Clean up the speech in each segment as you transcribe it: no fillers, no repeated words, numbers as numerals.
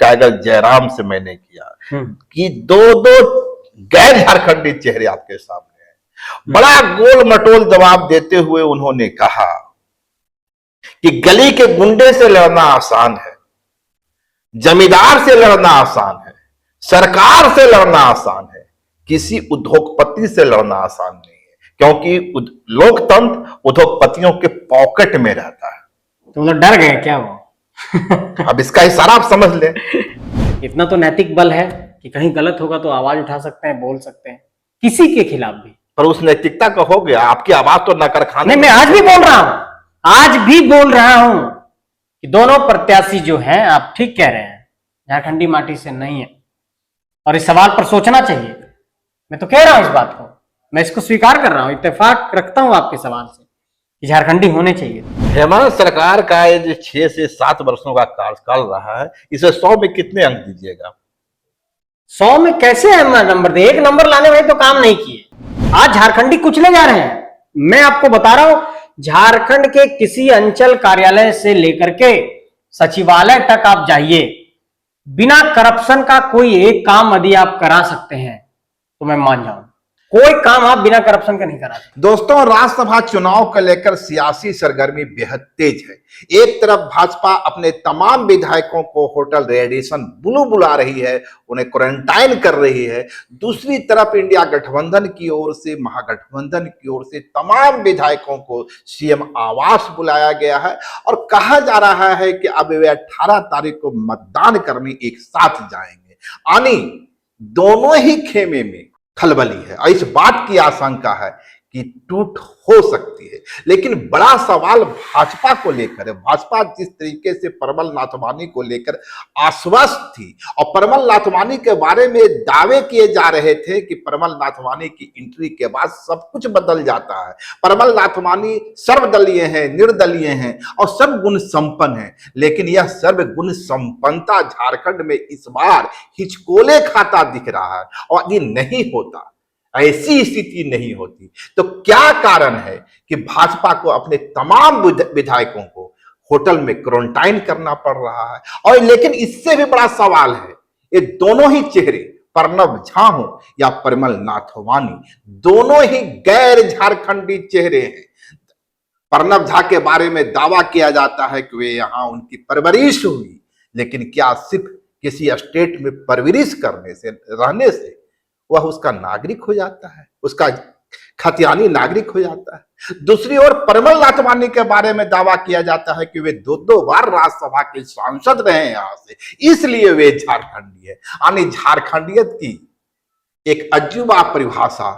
Tiger Jairam से मैंने किया कि दो दो गैर झारखंडी चेहरे आपके सामने हैं। बड़ा गोल मटोल जवाब देते हुए उन्होंने कहा कि गली के गुंडे से लड़ना आसान है, जमींदार से लड़ना आसान है, सरकार से लड़ना आसान है, किसी उद्योगपति से लड़ना आसान नहीं है, क्योंकि लोकतंत्र उद्योगपतियों के पॉकेट में रहता है। तो मतलब डर गए क्या वो? अब इसका इशारा आप समझ ले। इतना तो नैतिक बल है कि कहीं गलत होगा तो आवाज उठा सकते हैं, बोल सकते हैं किसी के खिलाफ भी। पर उस नैतिकता का हो गया, आपकी आवाज तो नकर खाने। मैं आज भी बोल रहा हूं, आज भी बोल रहा हूं कि दोनों प्रत्याशी जो हैं, आप ठीक कह रहे हैं, झारखंडी माटी से नहीं है और इस सवाल पर सोचना चाहिए। मैं तो कह रहा हूं इस बात को, मैं इसको स्वीकार कर रहा हूं, इत्तेफाक रखता हूं आपके सवाल से कि झारखंडी होने चाहिए। हेमंत सरकार का ये जो 6 से 7 वर्षों का कार्यकाल रहा है, इसे 100 में कितने अंक दीजिएगा? 100 में कैसे नंबर दे? 1 नंबर लाने वाले तो काम नहीं किए। आज झारखंडी कुचले जा रहे हैं। मैं आपको बता रहा हूं, झारखंड के किसी अंचल कार्यालय से लेकर के सचिवालय तक आप जाइए, बिना करप्शन का कोई एक काम यदि आप करा सकते हैं तो मैं मान जाऊं। कोई काम आप बिना करप्शन का नहीं करा सकते। दोस्तों, राज्यसभा चुनाव को लेकर सियासी सरगर्मी बेहद तेज है। एक तरफ भाजपा अपने तमाम विधायकों को होटल रेडिएशन ब्लू बुला रही है, उन्हें क्वारंटाइन कर रही है। दूसरी तरफ इंडिया गठबंधन की ओर से, महागठबंधन की ओर से तमाम विधायकों को सीएम आवास बुलाया गया है और कहा जा रहा है कि अब वे 18 तारीख को मतदान करने एक साथ जाएंगे। यानी दोनों ही खेमे में खलबली है और इस बात की आशंका है कि टूट हो सकती है। लेकिन बड़ा सवाल भाजपा को लेकर है। भाजपा जिस तरीके से परमल नाथवानी को लेकर आश्वस्त थी और परमल नाथवानी के बारे में दावे किए जा रहे थे कि परमल नाथवानी की एंट्री के बाद सब कुछ बदल जाता है, परमल नाथवानी सर्वदलीय हैं, निर्दलीय हैं और सर्वगुण संपन्न हैं। लेकिन यह सर्वगुण संपन्नता झारखंड में इस बार हिचकोले खाता दिख रहा है और ये नहीं होता, ऐसी स्थिति नहीं होती। तो क्या कारण है कि भाजपा को अपने तमाम विधायकों को होटल में क्वारंटाइन करना पड़ रहा है? और लेकिन इससे भी बड़ा सवाल है, ये दोनों ही चेहरे, प्रणब झा हो या परमल नाथवानी, दोनों ही गैर झारखंडी चेहरे हैं। प्रणब झा के बारे में दावा किया जाता है कि वे यहां उनकी परवरिश हुई, लेकिन क्या सिर्फ किसी स्टेट में परवरिश करने से, रहने से वह उसका नागरिक हो जाता है, उसका खतियानी नागरिक हो जाता है? दूसरी ओर परमल नाथवानी के बारे में दावा किया जाता है कि वे 2 बार राज्यसभा के सांसद रहे यहां से, इसलिए वे झारखंडी है। यानी झारखंडियत की एक अजूबा परिभाषा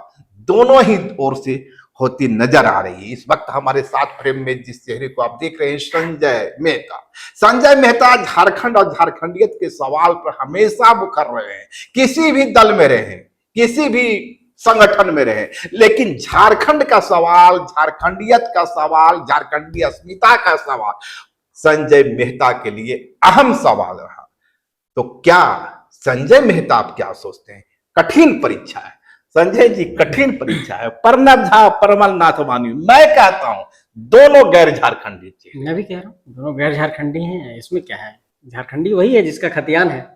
दोनों ही ओर से होती नजर आ रही है। इस वक्त हमारे साथ फ्रेम में जिस चेहरे को आप देख रहे हैं, संजय मेहता। संजय मेहता झारखंड और झारखंडियत के सवाल पर हमेशा मुखर रहे हैं, किसी भी दल में रहे, किसी भी संगठन में रहे, लेकिन झारखंड का सवाल, झारखंडियत का सवाल, झारखंडी अस्मिता का सवाल संजय मेहता के लिए अहम सवाल रहा। तो क्या संजय मेहता, आप क्या सोचते हैं? कठिन परीक्षा है संजय जी, कठिन परीक्षा है। प्रणब झा, परमल नाथवानी, मैं कहता हूं दोनों गैर झारखंडी थे। मैं भी कह रहा हूं दोनों गैर झारखंडी हैं, इसमें क्या है? झारखंडी वही है जिसका खतियान है,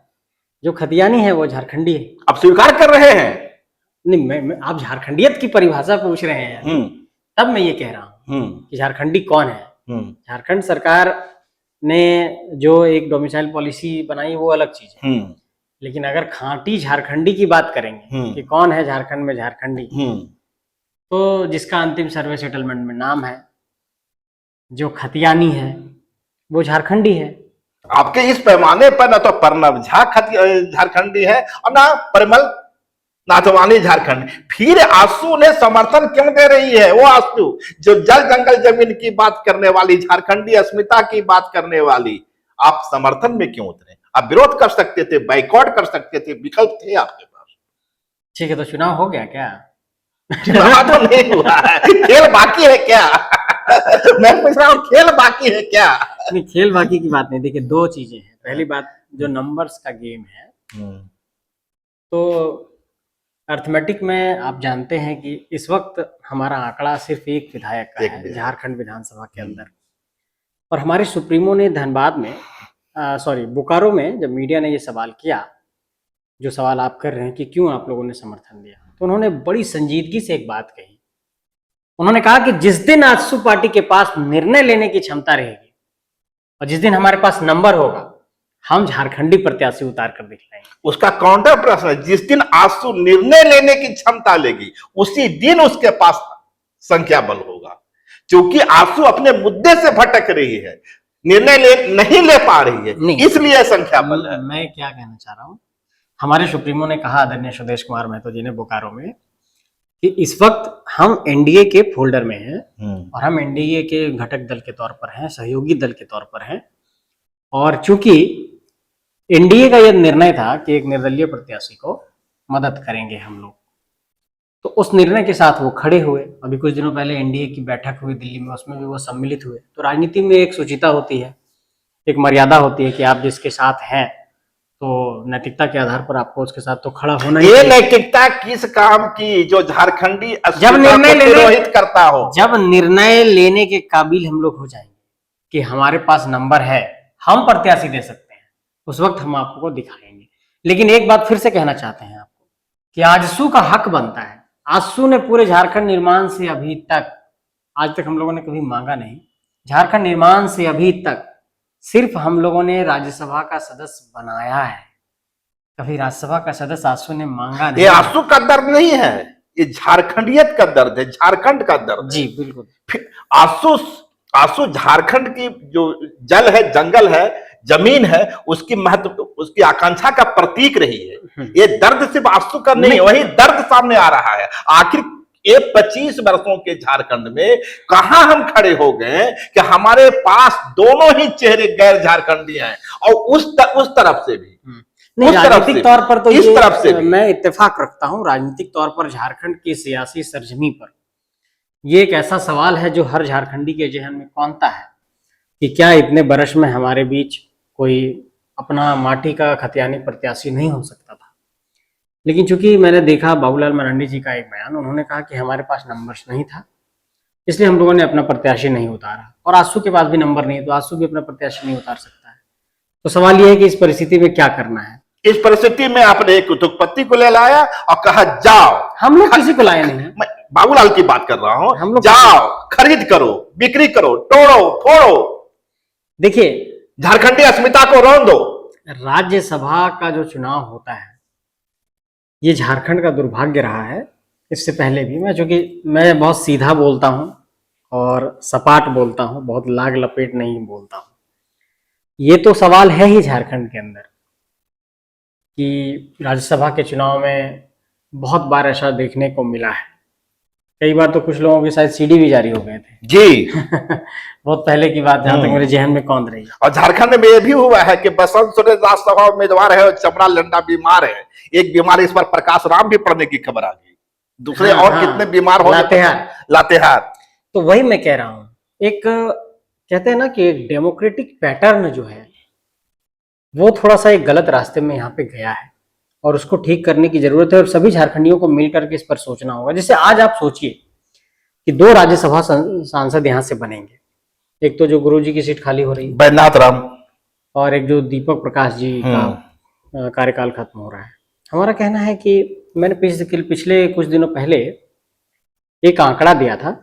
जो खतियानी है वो झारखंडी है। आप स्वीकार कर रहे हैं? नहीं, मैं आप झारखंडियत की परिभाषा पूछ रहे हैं, तब मैं ये कह रहा हूँ कि झारखंडी कौन है। झारखंड सरकार ने जो एक डोमिसाइल पॉलिसी बनाई वो अलग चीज है, लेकिन अगर खांटी झारखंडी की बात करेंगे कि कौन है झारखंड में झारखंडी, तो जिसका अंतिम सर्वे सेटलमेंट में नाम है, जो खतियानी है, वो झारखंडी है। आपके इस पैमाने पर ना तो प्रणब झा झारखंडी है और ना परमल नाथवानी झारखंड। फिर आंसू ने समर्थन क्यों दे रही है? वो आंसू जो जल जंगल जमीन की बात करने वाली, झारखंडी अस्मिता की बात करने वाली, आप समर्थन में क्यों उतरे? आप विरोध कर सकते थे, बाइकआउट कर सकते थे, विकल्प थे आपके पास। ठीक है, तो चुनाव हो गया क्या? चुनाव तो नहीं हुआ है, खेल बाकी है क्या? मैं पूछ रहा हूँ, खेल बाकी है क्या? नहीं, खेल बाकी की बात नहीं। देखिए, 2 चीजें हैं। पहली बात, जो नंबर्स का गेम है, तो अर्थमेटिक में आप जानते हैं कि इस वक्त हमारा आंकड़ा सिर्फ एक विधायक का है झारखंड विधानसभा के अंदर, और हमारे सुप्रीमो ने धनबाद में सॉरी बोकारो में जब मीडिया ने ये सवाल किया, जो सवाल आप कर रहे हैं कि क्यों आप लोगों ने समर्थन दिया, तो उन्होंने बड़ी संजीदगी से एक बात कही। उन्होंने कहा कि जिस दिन आजसू पार्टी के पास निर्णय लेने की क्षमता रहेगी और जिस दिन हमारे पास नंबर होगा, हम झारखंडी प्रत्याशी उतार कर दिखलाएंगे। उसका काउंटर प्रश्न है, जिस दिन आजसू निर्णय लेने की क्षमता लेगी उसी दिन उसके पास संख्या बल होगा। क्योंकि आजसू अपने मुद्दे से भटक रही है, निर्णय नहीं ले पा रही है, इसलिए संख्या बल है। मैं क्या कहना चाह रहा हूं, हमारे सुप्रीमो ने कहा, आदरणीय सुदेश कुमार महतो जी ने बोकारो में, कि इस वक्त हम एनडीए के फोल्डर में हैं और हम एनडीए के घटक दल के तौर पर हैं, सहयोगी दल के तौर पर हैं। और चूंकि एनडीए का यह निर्णय था कि एक निर्दलीय प्रत्याशी को मदद करेंगे हम लोग, तो उस निर्णय के साथ वो खड़े हुए। अभी कुछ दिनों पहले एनडीए की बैठक हुई दिल्ली में, उसमें भी वो सम्मिलित हुए। तो राजनीति में एक शुचिता होती है, एक मर्यादा होती है कि आप जिसके साथ हैं तो नैतिकता के आधार पर आपको उसके साथ तो खड़ा होना ही। ये नैतिकता किस काम की, जो झारखंडी जब निर्णय विरोहित करता हो। जब निर्णय लेने के काबिल हम लोग हो जाएंगे कि हमारे पास नंबर है, हम प्रत्याशी दे सकते हैं, उस वक्त हम आपको दिखाएंगे। लेकिन एक बात फिर से कहना चाहते हैं आपको कि आजसू का हक बनता है। आजसू ने पूरे झारखंड निर्माण से अभी तक, आज तक हम लोगों ने कभी मांगा नहीं, झारखंड निर्माण से अभी तक सिर्फ हम लोगों ने राज्यसभा का सदस्य बनाया है, कभी राज्यसभा का सदस्य आजसू ने मांगा नहीं। ये आजसू का दर्द नहीं है, ये झारखंडियत का दर्द है, झारखंड का दर्द। जी बिल्कुल। आजसू झारखंड की जो जल है, जंगल है, जमीन है, उसकी महत्व, उसकी आकांक्षा का प्रतीक रही है। ये दर्द सिर्फ आजसू का नहीं, वही दर्द सामने आ रहा है। आखिर ये 25 वर्षों के झारखंड में कहां हम खड़े हो गए कि हमारे पास दोनों ही चेहरे गैर झारखंडी हैं, और उस तरफ से भी नहीं, राजनीतिक तौर पर तो इस तरफ से मैं इत्तेफाक रखता हूं। राजनीतिक तौर पर झारखंड की सियासी सरजमी पर ये एक ऐसा सवाल है जो हर झारखंडी के जहन में कौंता है कि क्या इतने बरस में हमारे बीच कोई अपना माटी का खतियानी प्रत्याशी नहीं हो सकता था। लेकिन चूंकि मैंने देखा बाबूलाल मरांडी जी का एक बयान, उन्होंने कहा कि हमारे पास नंबर्स नहीं था, इसलिए हम लोगों ने अपना प्रत्याशी नहीं उतारा। और आजसू के पास भी नंबर नहीं है, तो आजसू भी अपना प्रत्याशी नहीं उतार सकता है। तो सवाल यह है कि इस परिस्थिति में क्या करना है। इस परिस्थिति में आपने एक उद्योगपति को ले लाया और कहा जाओ। हम लोग किसी को लाए नहीं है, मैं बाबूलाल की बात कर रहा हूं। हम लोग जाओ, खरीद करो, बिक्री करो, तोड़ो फोड़ो, देखिए झारखंडी अस्मिता को रौंद दो। राज्यसभा का जो चुनाव होता है, ये झारखंड का दुर्भाग्य रहा है। इससे पहले भी चूंकि मैं बहुत सीधा बोलता हूं और सपाट बोलता हूं, बहुत लाग लपेट नहीं बोलता हूं। ये तो सवाल है ही झारखंड के अंदर कि राज्यसभा के चुनाव में बहुत बार ऐसा देखने को मिला है। कई बार तो कुछ लोगों के शायद सीडी भी जारी हो गए थे जी। बहुत पहले की बात, जहां तक मेरे जहन में कौन रही। और झारखंड में यह भी हुआ है कि बसंत सोरेन राज्यसभा उम्मीदवार है और चमड़ा लंडा बीमार है। एक बीमार, इस पर प्रकाश राम भी पड़ने की खबर आ गई। दूसरे और कितने बीमार हो, लातेहार। तो वही मैं कह रहा हूं, एक कहते हैं ना कि एक डेमोक्रेटिक पैटर्न जो है वो थोड़ा सा एक गलत रास्ते में यहाँ पे गया है और उसको ठीक करने की जरूरत है। और सभी झारखंडियों को मिलकर के इस पर सोचना होगा। जैसे आज आप सोचिए कि 2 राज्यसभा सांसद यहाँ से बनेंगे, एक तो जो गुरुजी की सीट खाली हो रही है बैद्यनाथ राम, और एक जो दीपक प्रकाश जी का कार्यकाल खत्म हो रहा है। हमारा कहना है कि मैंने पिछले कुछ दिनों पहले एक आंकड़ा दिया था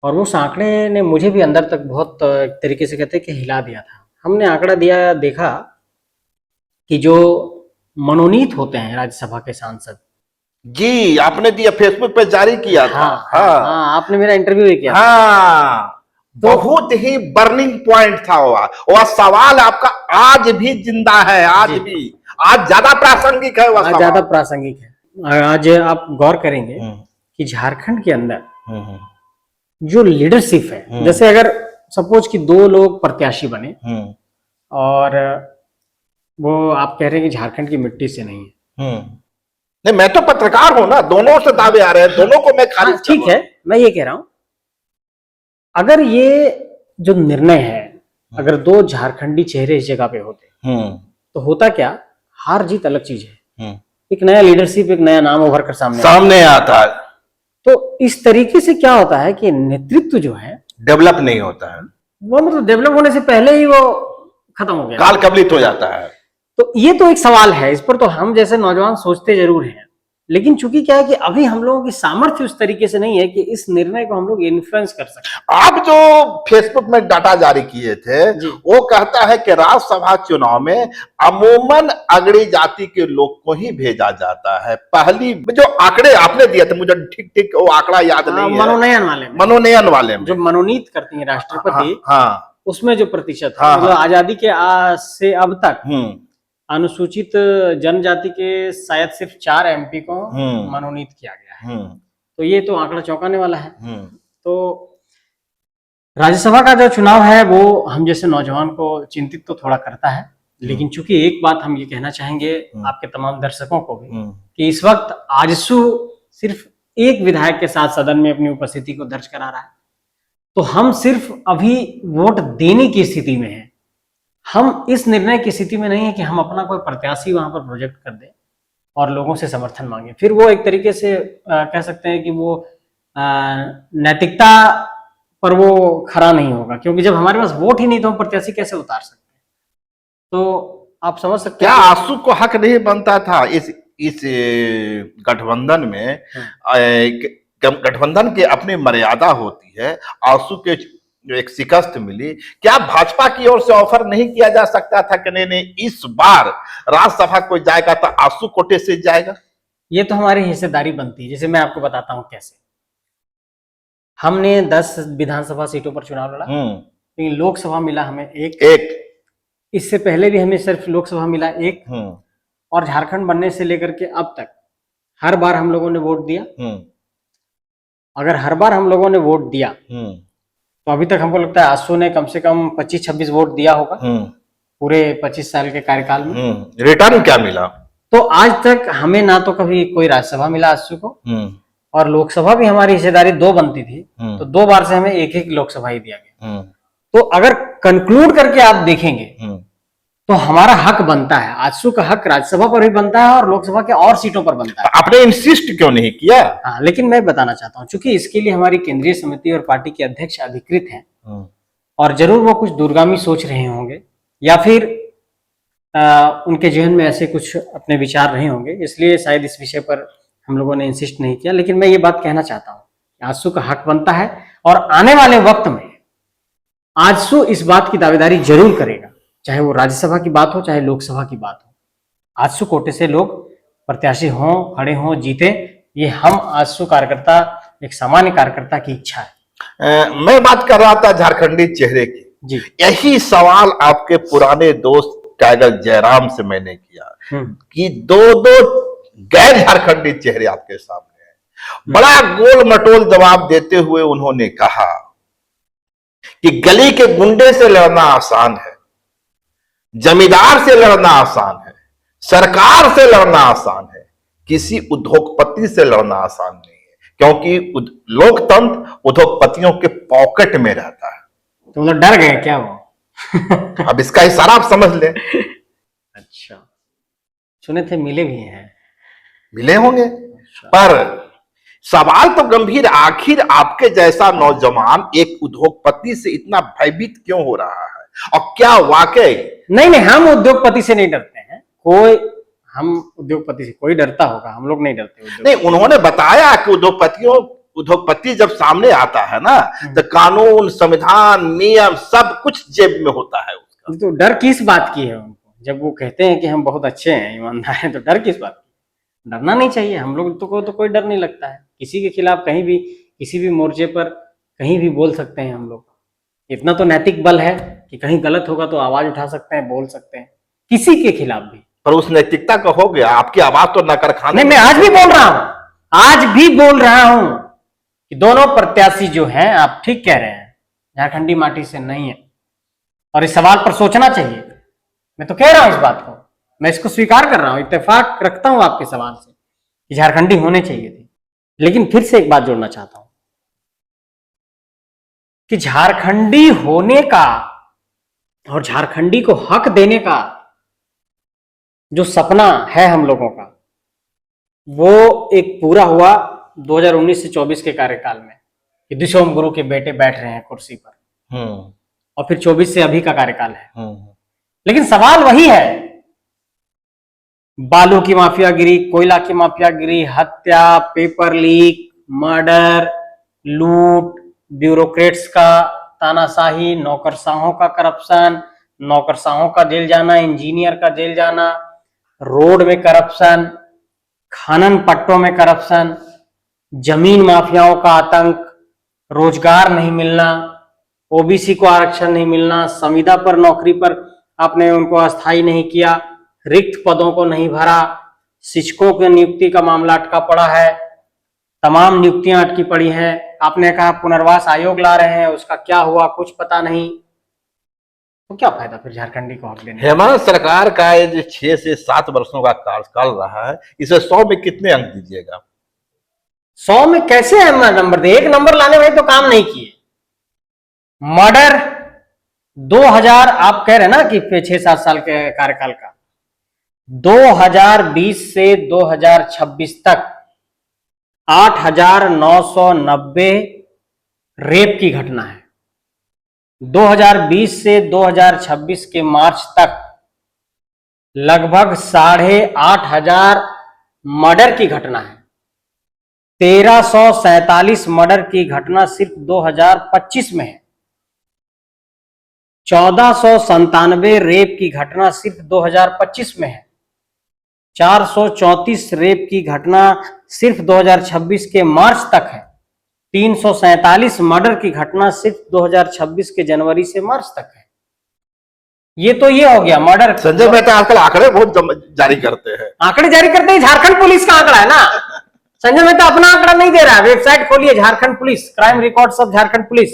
और उस आंकड़े ने मुझे भी अंदर तक बहुत एक तरीके से कहते हैं कि हिला दिया था। हमने आंकड़ा देखा कि जो मनोनीत होते हैं राज्यसभा के सांसद, जी आपने दिया, फेसबुक पे जारी किया था। हाँ, आपने मेरा इंटरव्यू भी किया। हाँ, तो बहुत ही बर्निंग पॉइंट था वह सवाल आपका आज भी जिंदा है, आज भी, आज ज्यादा प्रासंगिक है, वह ज्यादा प्रासंगिक है। आज आप गौर करेंगे कि झारखंड के अंदर जो लीडरशिप है, जैसे अगर सपोज कि 2 लोग प्रत्याशी बने और वो आप कह रहे हैं कि झारखंड की मिट्टी से नहीं है। नहीं, मैं तो पत्रकार हूं ना, दोनों से दावे आ रहे हैं, दोनों को मैं खारिज ठीक है, मैं ये कह रहा हूं, अगर ये जो निर्णय है, अगर 2 झारखंडी चेहरे इस जगह पे होते तो होता क्या, हार जीत अलग चीज है। एक नया लीडरशिप, एक नया नाम उभर कर सामने आता है। तो इस तरीके से क्या होता है कि नेतृत्व जो है डेवलप नहीं होता है, वो मतलब डेवलप होने से पहले ही वो खत्म हो गया, काल कबलित हो जाता है। तो ये तो एक सवाल है, इस पर तो हम जैसे नौजवान सोचते जरूर हैं, लेकिन चूंकि क्या है कि अभी हम लोगों की सामर्थ्य उस तरीके से नहीं है कि इस निर्णय को हम लोग इन्फ्लुएंस कर सकें। आप जो फेसबुक में डाटा जारी किए थे वो कहता है कि राज्यसभा चुनाव में अमूमन अगड़ी जाति के लोग को ही भेजा जाता है। पहली जो आंकड़े आपने दिए थे, मुझे ठीक ठीक वो आंकड़ा याद नहीं है, मनोनयन वाले में जो मनोनीत करती है राष्ट्रपति, हाँ, उसमें जो प्रतिशत है, हाँ, मतलब आजादी के से अब तक अनुसूचित जनजाति के शायद सिर्फ 4 MP को मनोनीत किया गया है। तो ये तो आंकड़ा चौंकाने वाला है। तो राज्यसभा का जो चुनाव है वो हम जैसे नौजवान को चिंतित तो थोड़ा करता है, लेकिन चूंकि एक बात हम ये कहना चाहेंगे आपके तमाम दर्शकों को भी कि इस वक्त आजसू सिर्फ एक विधायक के साथ सदन में अपनी उपस्थिति को दर्ज करा रहा है, तो हम सिर्फ अभी वोट देने की स्थिति में हैं। हम इस निर्णय की स्थिति में नहीं है कि हम अपना कोई प्रत्याशी वहां पर प्रोजेक्ट कर दें और लोगों से समर्थन मांगे, फिर वो एक तरीके से कह सकते हैं कि वो नैतिकता पर वो खरा नहीं होगा, क्योंकि जब हमारे पास वोट ही नहीं तो हम प्रत्याशी कैसे उतार सकते हैं। तो आप समझ सकते हैं, क्या आजसू को हक नहीं बनता था इस गठबंधन में? गठबंधन की अपनी मर्यादा होती है, आजसू के जो एक शिकस्त मिली, क्या भाजपा की ओर से ऑफर नहीं किया जा सकता था कि नहीं इस बार राज्यसभा कोई जाएगा तो आजसू कोटे से जाएगा? ये तो हमारी हिस्सेदारी बनती है। जैसे मैं आपको बताता हूं कैसे। हमने 10 विधानसभा सीटों पर चुनाव लड़ा, लेकिन लोकसभा मिला हमें एक। इससे पहले भी हमें सिर्फ लोकसभा मिला एक, और झारखंड बनने से लेकर के अब तक हर बार हम लोगों ने वोट दिया। अगर हर बार हम लोगों ने वोट दिया तो अभी तक हमको लगता है आजसू ने कम से कम 25-26 वोट दिया होगा पूरे 25 साल के कार्यकाल में। रिटर्न क्या मिला? तो आज तक हमें ना तो कभी कोई राज्यसभा मिला आजसू को, और लोकसभा भी हमारी हिस्सेदारी 2 बनती थी, तो 2 बार से हमें एक लोकसभा ही दिया गया। तो अगर कंक्लूड करके आप देखेंगे तो हमारा हक बनता है, आजसू का हक राज्यसभा पर भी बनता है और लोकसभा के और सीटों पर बनता है। आपने इंसिस्ट क्यों नहीं किया? हाँ, लेकिन मैं बताना चाहता हूँ, चूंकि इसके लिए हमारी केंद्रीय समिति और पार्टी के अध्यक्ष अधिकृत हैं, और जरूर वो कुछ दूरगामी सोच रहे होंगे, या फिर उनके जीवन में ऐसे कुछ अपने विचार रहे होंगे, इसलिए शायद इस विषय पर हम लोगों ने इंसिस्ट नहीं किया। लेकिन मैं ये बात कहना चाहता हूँ, आजसू का हक बनता है, और आने वाले वक्त में आजसू इस बात की दावेदारी जरूर करेगा, चाहे वो राज्यसभा की बात हो चाहे लोकसभा की बात हो। आजसू कोटे से लोग प्रत्याशी हों, खड़े हों, जीते, ये हम आजसू कार्यकर्ता, एक सामान्य कार्यकर्ता की इच्छा है। मैं बात कर रहा था झारखंडी चेहरे की जी। यही सवाल आपके पुराने दोस्त टाइगर जयराम से मैंने किया कि 2 गैर झारखंडी चेहरे आपके सामने हैं। बड़ा गोल मटोल जवाब देते हुए उन्होंने कहा कि गली के गुंडे से लड़ना आसान है, जमींदार से लड़ना आसान है, सरकार से लड़ना आसान है, किसी उद्योगपति से लड़ना आसान नहीं है, क्योंकि लोकतंत्र उद्योगपतियों के पॉकेट में रहता है। तो मतलब डर गए क्या वो? अब इसका इशारा आप समझ ले। अच्छा, सुने थे मिले भी हैं। मिले होंगे। अच्छा। पर सवाल तो गंभीर, आखिर आपके जैसा नौजवान एक उद्योगपति से इतना भयभीत क्यों हो रहा है, और क्या वाकई? नहीं, हम उद्योगपति से नहीं डरते हैं। हम उद्योगपति से कोई डरता होगा, हम लोग नहीं डरते। नहीं, उन्होंने बताया कि उद्योगपति जब सामने आता है ना, तो कानून, संविधान, नियम सब कुछ जेब में होता है उसका। तो डर किस बात की है उनको? जब वो कहते हैं कि हम बहुत अच्छे हैं, ईमानदार हैं, तो डर किस बात की? डरना नहीं चाहिए। हम लोग तो कोई डर नहीं लगता है किसी के खिलाफ, कहीं भी किसी भी मोर्चे पर कहीं भी बोल सकते हैं हम लोग। इतना तो नैतिक बल है कि कहीं गलत होगा तो आवाज उठा सकते हैं, बोल सकते हैं किसी के खिलाफ भी। पर उस नैतिकता का हो गया, आपकी आवाज तो न कर खाने। नहीं, मैं आज भी बोल रहा हूं कि दोनों प्रत्याशी जो हैं, आप ठीक कह रहे हैं, झारखंडी माटी से नहीं है, और इस सवाल पर सोचना चाहिए। मैं तो कह रहा हूं इस बात को, मैं इसको स्वीकार कर रहा हूं, इत्तेफाक रखता हूं आपके सवाल से कि झारखंडी होने चाहिए थे। लेकिन फिर से एक बात जोड़ना चाहता हूं कि झारखंडी होने का और झारखंडी को हक देने का जो सपना है हम लोगों का, वो एक पूरा हुआ 2019 से 24 के कार्यकाल में कि दिशोम गुरु के बेटे बैठ रहे हैं कुर्सी पर, और फिर 24 से अभी का कार्यकाल है। लेकिन सवाल वही है, बालू की माफियागिरी, कोयला की माफियागिरी, हत्या, पेपर लीक, मर्डर, लूट, ब्यूरोक्रेट्स का तानाशाही, नौकरशाहों का करप्शन, नौकरशाहों का जेल जाना, इंजीनियर का जेल जाना, रोड में करप्शन, खनन पट्टों में करप्शन, जमीन माफियाओं का आतंक, रोजगार नहीं मिलना, ओबीसी को आरक्षण नहीं मिलना, संविदा पर नौकरी पर आपने उनको अस्थायी नहीं किया, रिक्त पदों को नहीं भरा, शिक्षकों की नियुक्ति का मामला अटका पड़ा है, तमाम नियुक्तियां अटकी पड़ी हैं। आपने कहा पुनर्वास आयोग ला रहे हैं, उसका क्या हुआ कुछ पता नहीं, तो क्या फायदा फिर झारखंडी को हक देने का? हेमंत सरकार का ये जो 6 से 7 वर्षों का कार्यकाल रहा है, इसे 100 में कितने अंक दीजिएगा? 100 में कैसे नंबर दे? एक नंबर लाने वाले तो काम नहीं किए। मर्डर 2000, आप कह रहे हैं ना कि 6-7 साल के कार्यकाल का, 2020 से 2026 तक 8,990 रेप की घटना है। 2020 से 2026 के मार्च तक लगभग 8,500 मर्डर की घटना है। 1347 मर्डर की घटना सिर्फ 2025 में है। 1497 रेप की घटना सिर्फ 2025 में है। 434 रेप की घटना सिर्फ 2026 के मार्च तक है। 347 मर्डर की घटना सिर्फ 2026 के जनवरी से मार्च तक है। ये तो ये हो गया मर्डर। संजय मेहता आजकल आंकड़े बहुत जारी करते हैं। आंकड़े जारी करते हैं, झारखंड पुलिस का आंकड़ा है ना। संजय मेहता अपना आंकड़ा नहीं दे रहा है। वेबसाइट खोलिए Jharkhand police, crime records of Jharkhand police,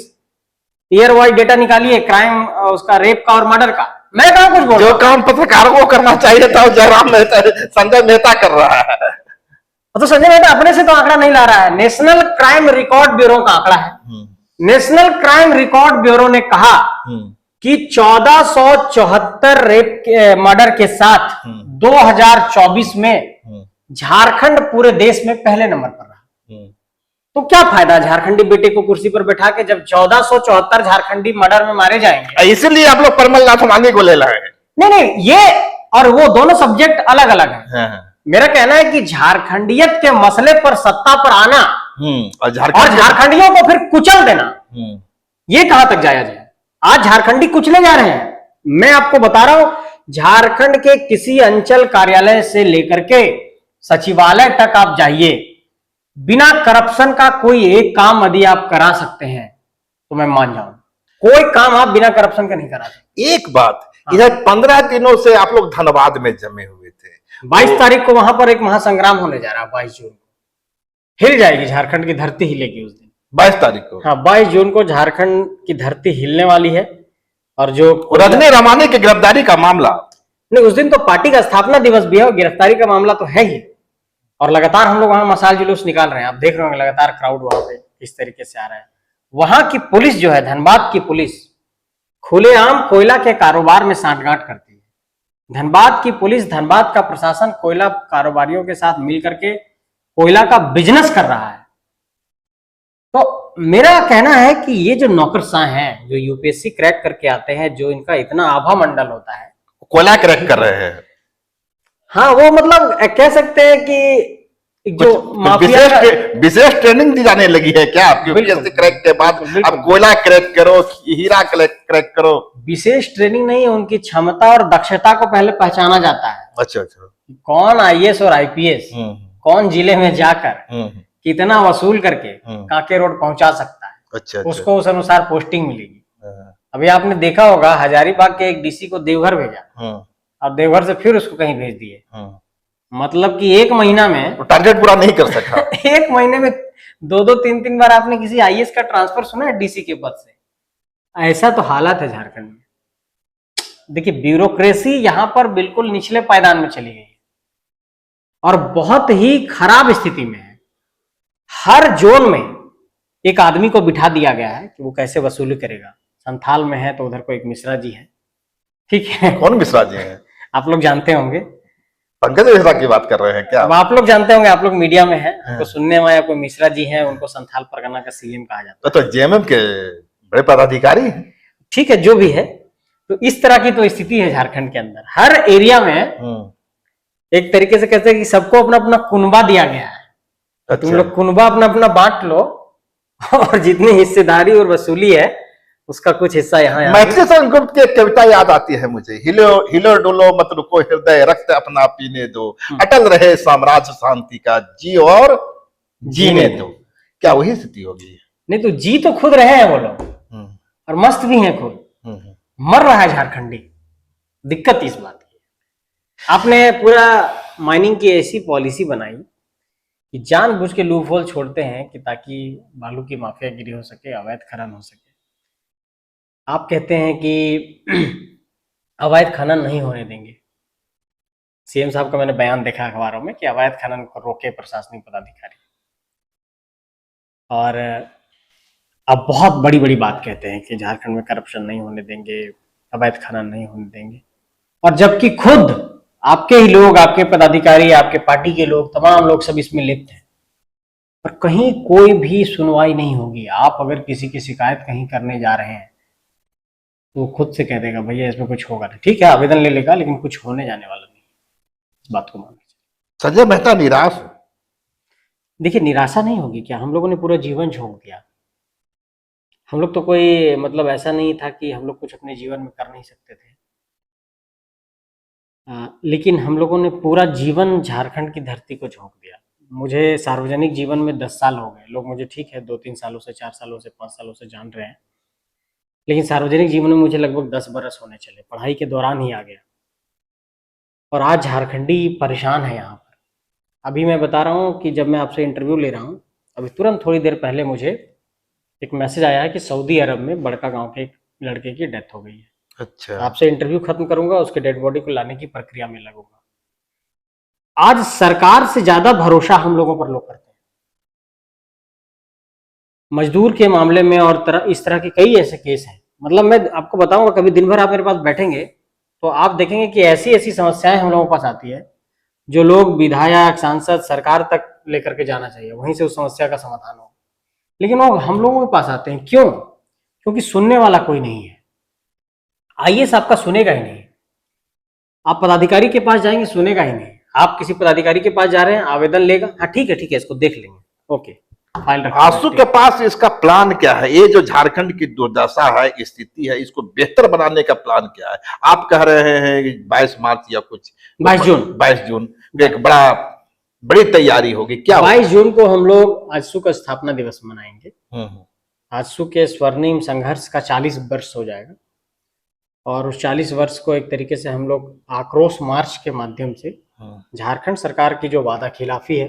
year wise data निकालिए क्राइम उसका, रेप का और मर्डर का। मैं कहा कुछ बोल, जो काम पत्रकारों को करना चाहिए था वो जयराम मेहता, संजय मेहता कर रहा है। तो संजय मेहता अपने से तो आंकड़ा नहीं ला रहा है, नेशनल क्राइम रिकॉर्ड ब्यूरो का आंकड़ा है। नेशनल क्राइम रिकॉर्ड ब्यूरो ने कहा कि 1474 रेप मर्डर के साथ 2024 में झारखंड पूरे देश में पहले नंबर पर रहा। तो क्या फायदा झारखंडी बेटे को कुर्सी पर बैठा के, जब 1474 झारखंडी मर्डर में मारे जाएंगे। इसीलिए आप लोग परमल नाथ मांझी को ले लाए। नहीं, ये और वो दोनों सब्जेक्ट अलग अलग है। मेरा कहना है कि झारखंडियत के मसले पर सत्ता पर आना और झारखंडियों को फिर कुचल देना, ये कहां तक जायज है? आज झारखंडी कुचले जा रहे हैं। मैं आपको बता रहा हूं, झारखंड के किसी अंचल कार्यालय से लेकर के सचिवालय तक आप जाइए, बिना करप्शन का कोई एक काम यदि आप करा सकते हैं तो मैं मान जाऊं। कोई काम आप बिना करप्शन का नहीं करा सकते। एक बात, इधर 15 दिनों से आप लोग धनबाद में जमे हुए थे। 22 तारीख को वहां पर एक महासंग्राम होने जा रहा है। 22 जून को हिल जाएगी झारखंड की धरती, हिलेगी उस दिन। 22 तारीख को, हाँ 22 जून को झारखंड की धरती हिलने वाली है। और जो रजनी रमानी की गिरफ्तारी का मामला, नहीं, उस दिन तो पार्टी का स्थापना दिवस भी है और गिरफ्तारी का मामला तो है ही। और लगातार हम लोग वहां मसाल जुलूस निकाल रहे हैं। आप देख रहे होंगे लगातार क्राउड वहां पे किस तरीके से आ रहा है। वहां की पुलिस जो है, धनबाद की पुलिस, खुलेआम कोयला के कारोबार में सांठगांठ करती है। धनबाद की पुलिस, धनबाद का प्रशासन कोयला कारोबारियों के साथ मिल करके कोयला का बिजनेस कर रहा है। तो मेरा कहना है कि ये जो नौकरशाह हैं, जो यूपीएससी क्रैक करके आते हैं, जो इनका इतना आभा मंडल होता है, कोयला क्रैक कर रहे हैं। हाँ, वो मतलब कह सकते हैं कि जो माफिया विशेष ट्रेनिंग दी जाने लगी है क्या? यूपीएससी क्रैक के बाद अब कोयला क्रैक करो, हीरा क्रैक करो। विशेष ट्रेनिंग नहीं है, उनकी क्षमता और दक्षता को पहले पहचाना जाता है। अच्छा, कौन आईएएस और आईपीएस कौन जिले में जाकर कितना वसूल करके कांके रोड पहुंचा सकता है। अच्छा, उसको उस अनुसार पोस्टिंग मिलेगी। अभी आपने देखा होगा, हजारीबाग के एक डीसी को देवघर भेजा और देवघर से फिर उसको कहीं भेज दिए। मतलब कि एक महीना में टारगेट पूरा नहीं कर सका। एक महीने में 2-2, 3-3 बार आपने किसी आईएएस का ट्रांसफर सुना है डीसी के पद से? ऐसा तो हालत है झारखंड में। देखिए, ब्यूरोक्रेसी यहां पर बिल्कुल निचले पायदान में चली गई है और बहुत ही खराब स्थिति में है। हर जोन में एक आदमी को बिठा दिया गया है कि वो कैसे वसूली करेगा। संथाल में है तो उधर को एक मिश्रा जी है, ठीक है। कौन मिश्रा जी हैं? आप लोग जानते होंगे। पंकज मिश्रा की बात कर रहे हैं क्या? अब आप लोग जानते होंगे, आप लोग मीडिया में हैं, तो सुनने में आया कोई मिश्रा जी हैं, उनको संथाल परगना का सीएम कहा जाता है। तो जेएमएम के बड़े पदाधिकारी हैं। ठीक है, जो भी है। तो इस तरह की तो स्थिति है झारखंड के अंदर। हर एरिया में एक तरीके से कहते हैं कि सबको अपना अपना कुनबा दिया गया है। तो तुम लोग कुनबा अपना अपना बांट लो और जितनी हिस्सेदारी और वसूली है उसका कुछ हिस्सा यहाँ मैथिली संस्कृत की एक कविता याद आती है मुझे, हिलो हिलो डुलो मत रुको हृदय रक्त अपना पीने दो, अटल रहे साम्राज्य शांति का जी और जीने दो। क्या वही स्थिति होगी? नहीं तो जी तो खुद रहे हैं वो लोग और मस्त भी हैं खुद, मर रहा है झारखंडी। दिक्कत इस बात की, आपने पूरा माइनिंग की ऐसी पॉलिसी बनाई कि जानबूझ के लूप होल छोड़ते हैं कि ताकि बालू की माफियागिरी हो सके, अवैध खनन हो सके। आप कहते हैं कि अवैध खनन नहीं होने देंगे। सीएम साहब का मैंने बयान देखा अखबारों में कि अवैध खनन को रोके प्रशासनिक पदाधिकारी, और अब बहुत बड़ी बड़ी बात कहते हैं कि झारखंड में करप्शन नहीं होने देंगे, अवैध खनन नहीं होने देंगे। और जबकि खुद आपके ही लोग, आपके पदाधिकारी, आपके पार्टी के लोग, तमाम लोग सब इसमें लिप्त हैं, पर कहीं कोई भी सुनवाई नहीं होगी। आप अगर किसी की शिकायत कहीं करने जा रहे हैं तो खुद से कह देगा भैया इसमें कुछ होगा नहीं, ठीक है आवेदन ले लेगा, लेकिन कुछ होने जाने वाला नहीं। इस बात को मान लीजिए। संजय मेहता निराश है। देखिए निराशा नहीं होगी क्या, हम लोगों ने पूरा जीवन झोंक दिया। हम लोग तो कोई मतलब ऐसा नहीं था कि हम लोग कुछ अपने जीवन में कर नहीं सकते थे, लेकिन हम लोगों ने पूरा जीवन झारखंड की धरती को झोंक दिया। मुझे सार्वजनिक जीवन में 10 साल हो गए। लोग मुझे ठीक है 2-3 सालों से, 4 सालों से, 5 सालों से जान रहे हैं, लेकिन सार्वजनिक जीवन में मुझे लगभग 10 बरस होने चले, पढ़ाई के दौरान ही आ गया। और आज झारखंडी परेशान है यहाँ पर। अभी मैं बता रहा हूँ कि जब मैं आपसे इंटरव्यू ले रहा हूँ, अभी तुरंत थोड़ी देर पहले मुझे एक मैसेज आया है कि सऊदी अरब में बड़का गांव के एक लड़के की डेथ हो गई है। अच्छा, आपसे इंटरव्यू खत्म करूंगा, उसके डेड बॉडी को लाने की प्रक्रिया में लगूंगा। आज सरकार से ज्यादा भरोसा हम लोगों पर लोग करते हैं मजदूर के मामले में, और इस तरह के कई ऐसे केस हैं। मतलब मैं आपको बताऊंगा, कभी दिन भर आप मेरे पास बैठेंगे तो आप देखेंगे कि ऐसी ऐसी समस्याएं हम लोगों के पास आती है जो लोग विधायक, सांसद, सरकार तक लेकर के जाना चाहिए, वहीं से उस समस्या का समाधान हो, लेकिन वो हम लोगों के पास आते हैं। क्यों? क्योंकि सुनने वाला कोई नहीं है। आईएएस आपका सुनेगा ही नहीं। आप पदाधिकारी के पास जाएंगे, सुनेगा ही नहीं। आप किसी पदाधिकारी के पास जा रहे हैं, आवेदन लेगा, हाँ ठीक है इसको देख लेंगे, ओके फाइल रखो। आंसू के पास इसका प्लान क्या है? ये जो झारखंड की दुर्दशा है, स्थिति है, इसको बेहतर बनाने का प्लान क्या है? आप कह रहे हैं कि 22 मार्च या कुछ 22 जून एक बड़ी तैयारी होगी, क्या 22 जून को हम लोग आजसू का स्थापना दिवस मनाएंगे। आजसू के स्वर्णिम संघर्ष का 40 वर्ष हो जाएगा, और उस 40 वर्ष को एक तरीके से हम लोग आक्रोश मार्च के माध्यम से झारखंड सरकार की जो वादा खिलाफी है,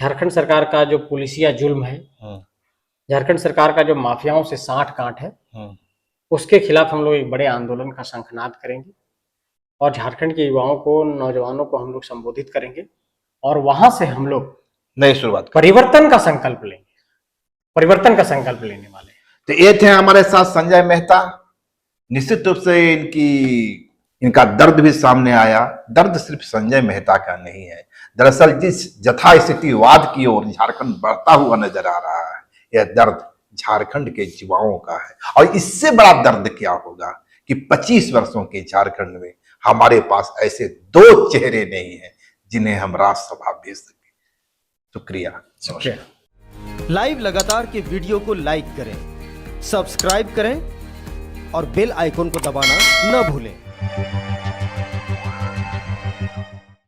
झारखंड सरकार का जो पुलिसिया जुल्म है, झारखंड सरकार का जो माफियाओं से साठ गांठ है, उसके खिलाफ हम लोग एक बड़े आंदोलन का शंखनाद करेंगे, और झारखंड के युवाओं को, नौजवानों को हम लोग संबोधित करेंगे, और वहां से हम लोग नई शुरुआत, परिवर्तन का संकल्प लेंगे, परिवर्तन का संकल्प लेने वाले। तो ये थे हमारे साथ संजय मेहता। निश्चित रूप से इनका दर्द भी सामने आया। दर्द सिर्फ संजय मेहता का नहीं है, दरअसल जिस यथास्थितिवाद की ओर झारखंड बढ़ता हुआ नजर आ रहा है, यह दर्द झारखंड के युवाओं का है। और इससे बड़ा दर्द क्या होगा कि 25 वर्षों के झारखंड में हमारे पास ऐसे 2 चेहरे नहीं है जिन्हें हम राज्यसभा भेज सके। शुक्रिया। लाइव लगातार के वीडियो को लाइक करें, सब्सक्राइब करें और बेल आइकन को दबाना न भूलें।